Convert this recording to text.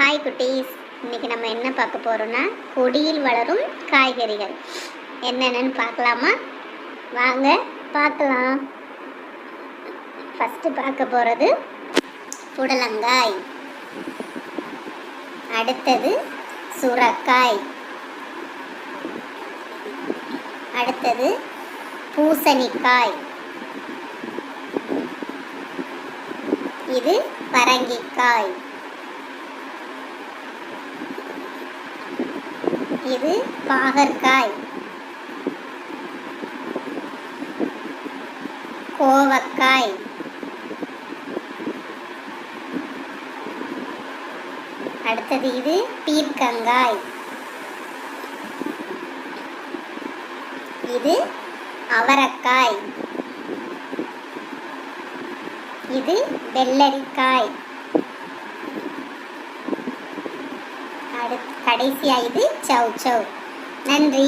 Hi குட்டீஸ், இன்றைக்கி நம்ம என்ன பார்க்க போகிறோன்னா கொடியில் வளரும் காய்கறிகள் என்னென்னு பார்க்கலாமா? வாங்க பார்க்கலாம். ஃபஸ்ட்டு பார்க்க போகிறது புடலங்காய், அடுத்தது சுரக்காய், அடுத்தது பூசணிக்காய், இது பரங்கிக்காய், இது பாகற்காய், கோவக்காய், அடுத்தது இது பீர்க்கங்காய், இது அவரைக்காய், இது வெள்ளரிக்காய், கடைசியாக இது சௌ சௌ. நன்றி.